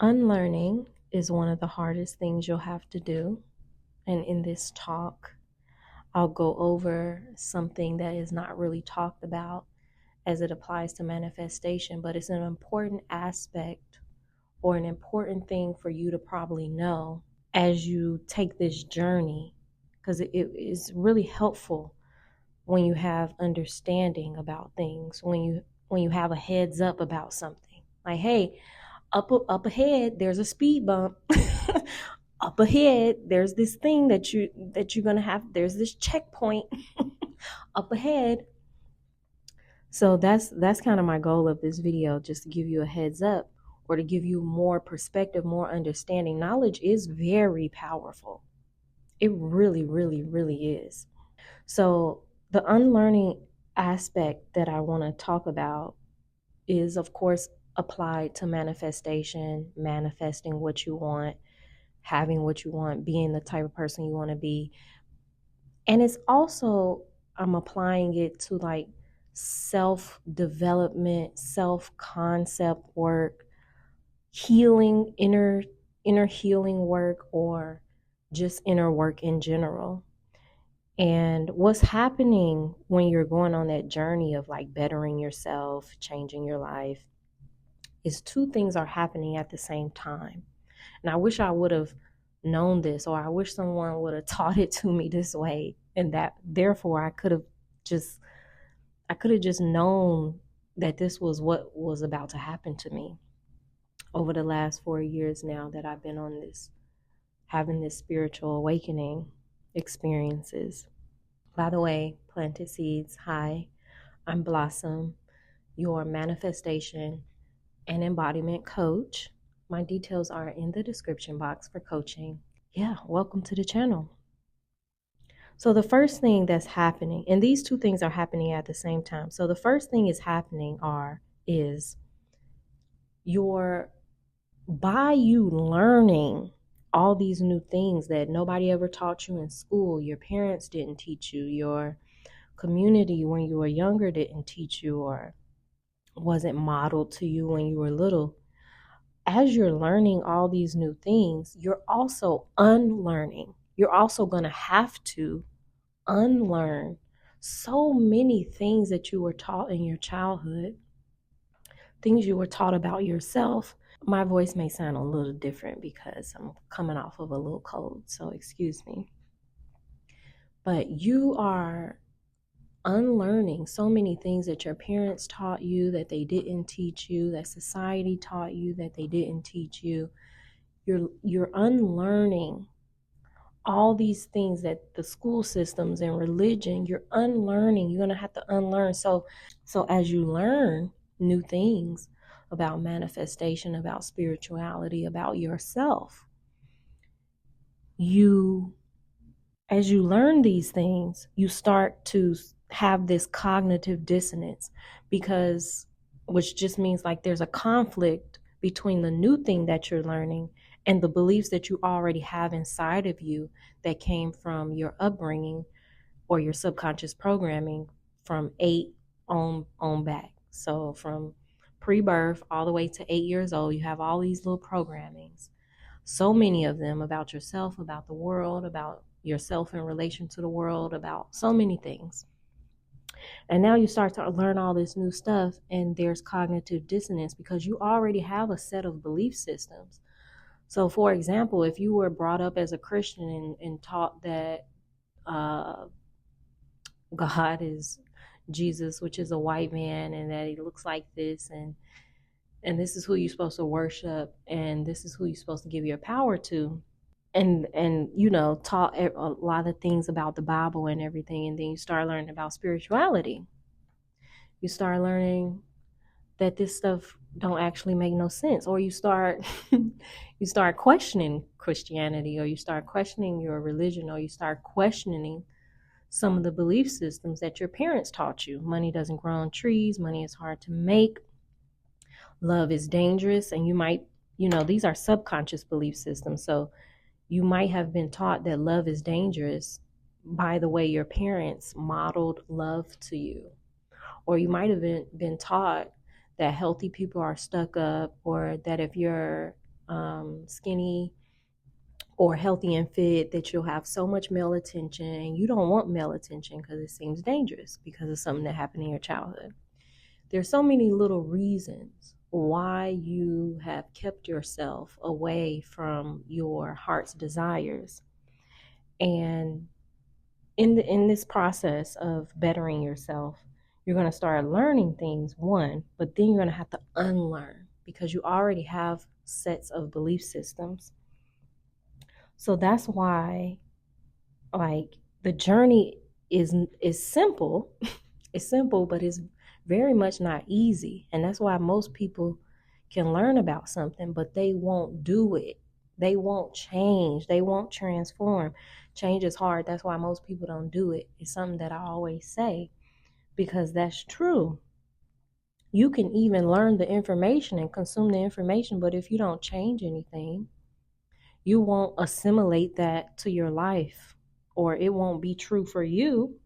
Unlearning is one of the hardest things you'll have to do. And in this talk, I'll go over something that is not really talked about as it applies to manifestation, but it's an important aspect or an important thing for you to probably know as you take this journey, because it is really helpful when you have understanding about things, when you have a heads up about something. Like, hey, up ahead there's a speed bump. Up ahead there's this thing that you're gonna have, there's this checkpoint up ahead. So that's kind of my goal of this video, just to give you a heads up or to give you more perspective, more understanding. Knowledge is very powerful. It really, really, really is. So the unlearning aspect that I want to talk about is, of course, applied to manifestation, manifesting what you want, having what you want, being the type of person you want to be. And it's also, I'm applying it to like self-development, self-concept work, healing, inner healing work, or just inner work in general. And what's happening when you're going on that journey of like bettering yourself, changing your life, is two things are happening at the same time. And I wish I would have known this, or I wish someone would have taught it to me this way. And that therefore I could have just known that this was what was about to happen to me over the last 4 years now that I've been on this, having this spiritual awakening experiences. By the way, Planted Seeds, hi, I'm Blossom, your manifestation and embodiment coach. My details are in the description box for coaching. Yeah, welcome to the channel. So the first thing that's happening, and these two things are happening at the same time. So the first thing is happening is by you learning all these new things that nobody ever taught you in school, your parents didn't teach you, your community when you were younger didn't teach you, or wasn't modeled to you when you were little. As you're learning all these new things, you're also unlearning. You're also going to have to unlearn so many things that you were taught in your childhood, things you were taught about yourself. My voice may sound a little different because I'm coming off of a little cold, so excuse me. But you are unlearning so many things that your parents taught you that they didn't teach you, that society taught you that they didn't teach you. You're unlearning all these things that the school systems and religion, you're unlearning. You're going to have to unlearn. So as you learn new things about manifestation, about spirituality, about yourself, as you learn these things, you start to have this cognitive dissonance, which just means like there's a conflict between the new thing that you're learning and the beliefs that you already have inside of you that came from your upbringing or your subconscious programming from 8 on back. So from pre-birth all the way to 8 years old, you have all these little programmings, so many of them about yourself, about the world, about yourself in relation to the world, about so many things. And now you start to learn all this new stuff, and there's cognitive dissonance because you already have a set of belief systems. So for example, if you were brought up as a Christian and taught that God is Jesus, which is a white man, and that he looks like this, and this is who you're supposed to worship, and this is who you're supposed to give your power to, and taught a lot of things about the Bible and everything, and then you start learning about spirituality. You start learning that this stuff don't actually make no sense, or you start questioning Christianity, or you start questioning your religion, or you start questioning some of the belief systems that your parents taught you. Money doesn't grow on trees, money is hard to make, love is dangerous, and you might, these are subconscious belief systems. So you might have been taught that love is dangerous by the way your parents modeled love to you. Or you might have been taught that healthy people are stuck up, or that if you're skinny or healthy and fit, that you'll have so much male attention, and you don't want male attention because it seems dangerous because of something that happened in your childhood. There's so many little reasons why you have kept yourself away from your heart's desires. And in this process of bettering yourself, you're going to start learning things, one, but then you're going to have to unlearn because you already have sets of belief systems. So that's why, like, the journey is simple. It's simple, but it's very much not easy. And that's why most people can learn about something, but they won't do it. They won't change. They won't transform. Change is hard. That's why most people don't do it. It's something that I always say because that's true. You can even learn the information and consume the information, but if you don't change anything, you won't assimilate that to your life, or it won't be true for you.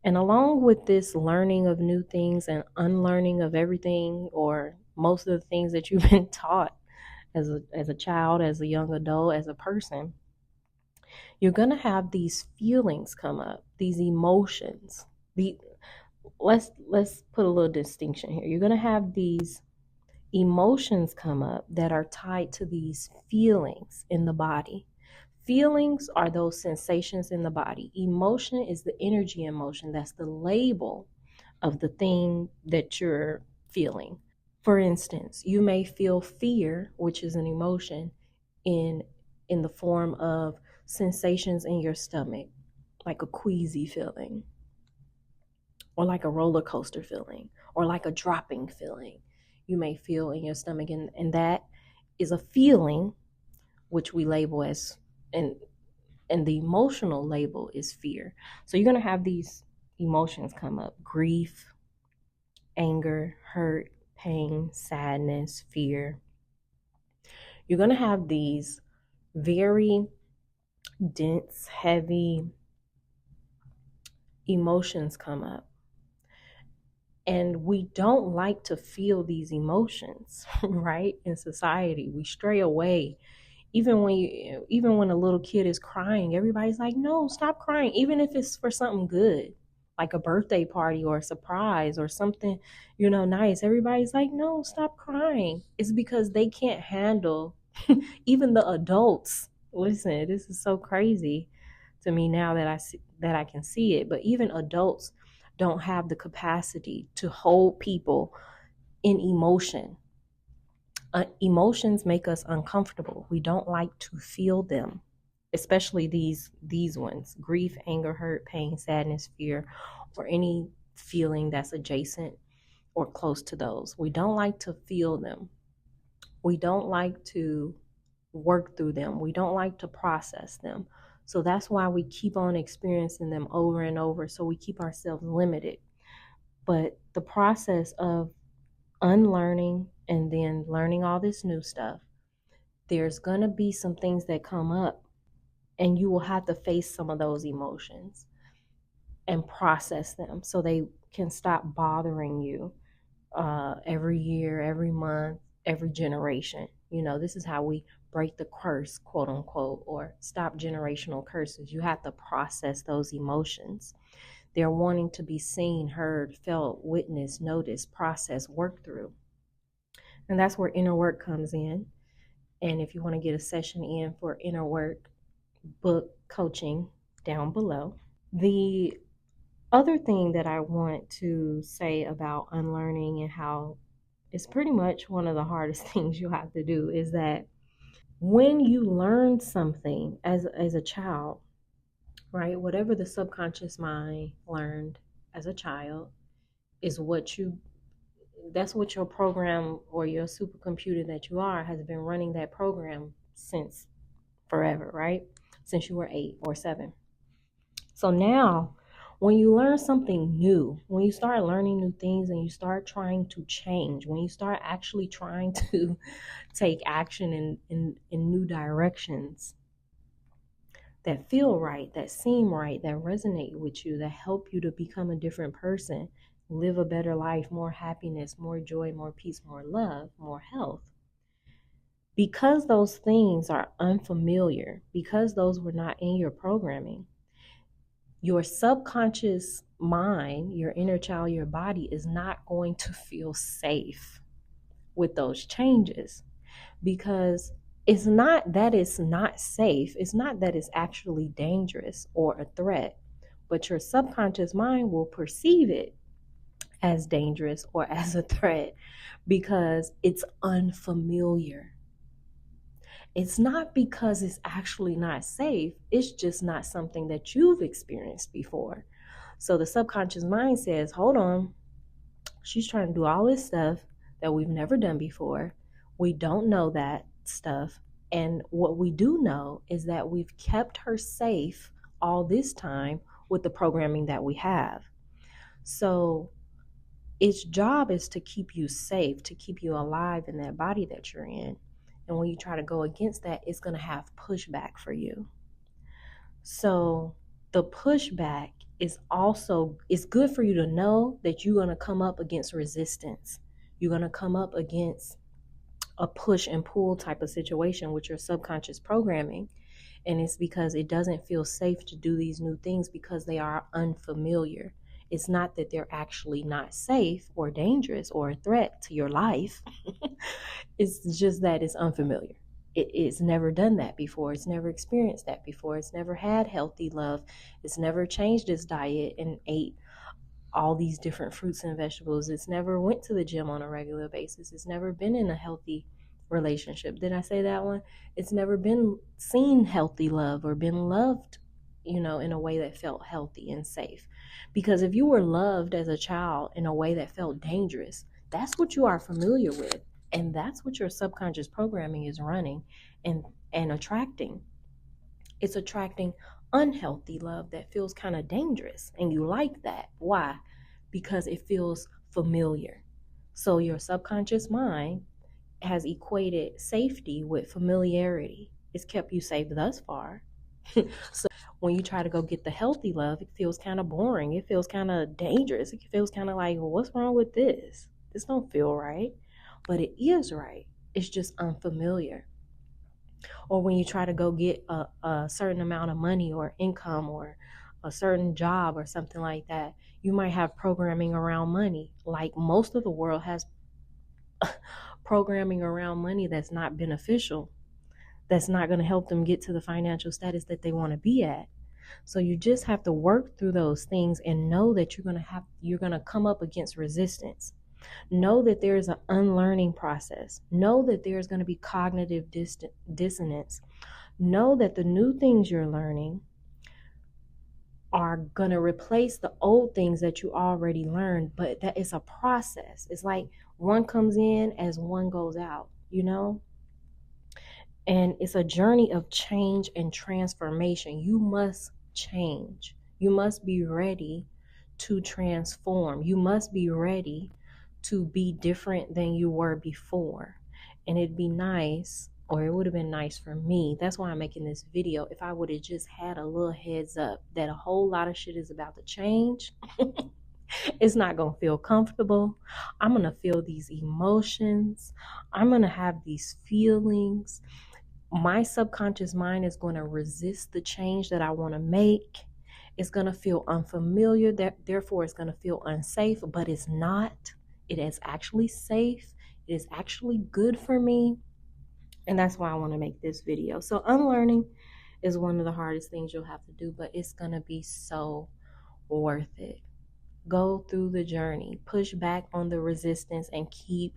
And along with this learning of new things and unlearning of everything, or most of the things that you've been taught as a child, as a young adult, as a person, you're going to have these feelings come up, these emotions. The let's put a little distinction here. You're going to have these emotions come up that are tied to these feelings in the body. Feelings are those sensations in the body. Emotion is the energy in motion. That's the label of the thing that you're feeling. For instance, you may feel fear, which is an emotion, in the form of sensations in your stomach, like a queasy feeling, or like a roller coaster feeling, or like a dropping feeling you may feel in your stomach. And that is a feeling which we label as, and the emotional label is fear. So you're going to have these emotions come up: grief, anger, hurt, pain, sadness, fear. You're going to have these very dense, heavy emotions come up. And we don't like to feel these emotions, right? In society, we stray away. Even when a little kid is crying, everybody's like, "No, stop crying." Even if it's for something good, like a birthday party or a surprise or something, nice. Everybody's like, "No, stop crying." It's because they can't handle. Even the adults. Listen, this is so crazy to me now that I can see it. But even adults don't have the capacity to hold people in emotion. Emotions make us uncomfortable. We don't like to feel them, especially these ones: grief, anger, hurt, pain, sadness, fear, or any feeling that's adjacent or close to those. We don't like to feel them. We don't like to work through them. We don't like to process them. So that's why we keep on experiencing them over and over. So we keep ourselves limited. But the process of unlearning and then learning all this new stuff, there's going to be some things that come up, and you will have to face some of those emotions and process them so they can stop bothering you every year, every month, every generation. This is how we break the curse, quote unquote, or stop generational curses. You have to process those emotions. They're wanting to be seen, heard, felt, witnessed, noticed, processed, worked through. And that's where inner work comes in. And if you want to get a session in for inner work, book coaching down below. The other thing that I want to say about unlearning, and how it's pretty much one of the hardest things you have to do, is that when you learn something as a child, right, whatever the subconscious mind learned as a child is that's what your program or your supercomputer that you are has been running that program since forever, right? Since you were 8 or 7. So now, when you learn something new, when you start learning new things and you start trying to change, when you start actually trying to take action in new directions that feel right, that seem right, that resonate with you, that help you to become a different person, live a better life, more happiness, more joy, more peace, more love, more health, Because those things are unfamiliar, because those were not in your programming, your subconscious mind, your inner child, your body is not going to feel safe with those changes, because it's not that it's not safe, it's not that it's actually dangerous or a threat, but your subconscious mind will perceive it as dangerous or as a threat because it's unfamiliar. It's not because it's actually not safe, it's just not something that you've experienced before. So the subconscious mind says, hold on, she's trying to do all this stuff that we've never done before. We don't know that stuff. And what we do know is that we've kept her safe all this time with the programming that we have. So its job is to keep you safe, to keep you alive in that body that you're in. And when you try to go against that, it's going to have pushback for you. So the pushback is also, it's good for you to know that you're going to come up against resistance. You're going to come up against a push and pull type of situation with your subconscious programming. And it's because it doesn't feel safe to do these new things because they are unfamiliar. It's not that they're actually not safe or dangerous or a threat to your life. It's just that it's unfamiliar. It's never done that before. It's never experienced that before. It's never had healthy love. It's never changed its diet and ate all these different fruits and vegetables. It's never went to the gym on a regular basis. It's never been in a healthy relationship. Did I say that one? It's never been seen healthy love or been loved, in a way that felt healthy and safe. Because if you were loved as a child in a way that felt dangerous, that's what you are familiar with. And that's what your subconscious programming is running and attracting. It's attracting unhealthy love that feels kind of dangerous. And you like that. Why? Because it feels familiar. So your subconscious mind has equated safety with familiarity. It's kept you safe thus far. So when you try to go get the healthy love, it feels kind of boring. It feels kind of dangerous. It feels kind of like, well, what's wrong with this? This don't feel right. But it is right. It's just unfamiliar. Or when you try to go get a certain amount of money or income or a certain job or something like that, you might have programming around money. Like most of the world has programming around money that's not beneficial, that's not going to help them get to the financial status that they want to be at. So you just have to work through those things and know that you're going to come up against resistance. Know that there is an unlearning process. Know that there's going to be cognitive dissonance. Know that the new things you're learning are going to replace the old things that you already learned, but that it's a process. It's like one comes in as one goes out, And it's a journey of change and transformation. You must change. You must be ready to transform. You must be ready to be different than you were before. And it'd be nice, or it would have been nice for me. That's why I'm making this video. If I would have just had a little heads up that a whole lot of shit is about to change. It's not going to feel comfortable. I'm going to feel these emotions. I'm going to have these feelings. My subconscious mind is going to resist the change that I want to make. It's going to feel unfamiliar. Therefore, it's going to feel unsafe, but it's not. It is actually safe. It is actually good for me. And that's why I want to make this video. So unlearning is one of the hardest things you'll have to do, but it's going to be so worth it. Go through the journey, push back on the resistance, and keep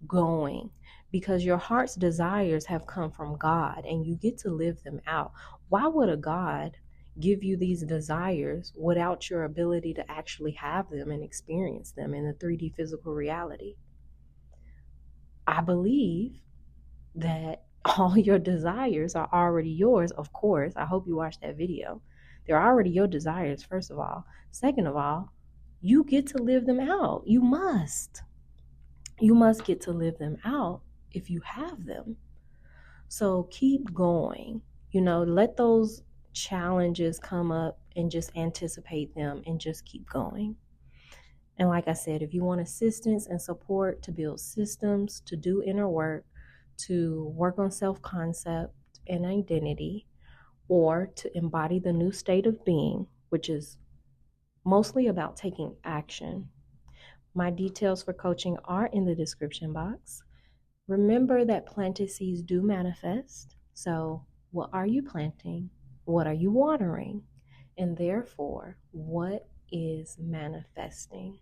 going, because your heart's desires have come from God and you get to live them out. Why would a God give you these desires without your ability to actually have them and experience them in the 3D physical reality? I believe that all your desires are already yours. Of course, I hope you watched that video. They're already your desires, first of all. Second of all, you get to live them out. You must get to live them out if you have them. So keep going. Let those challenges come up and just anticipate them and just keep going. And like I said, if you want assistance and support to build systems, to do inner work, to work on self-concept and identity, or to embody the new state of being, which is mostly about taking action. My details for coaching are in the description box. Remember that planted seeds do manifest. So, what are you planting? What are you watering? And therefore, what is manifesting?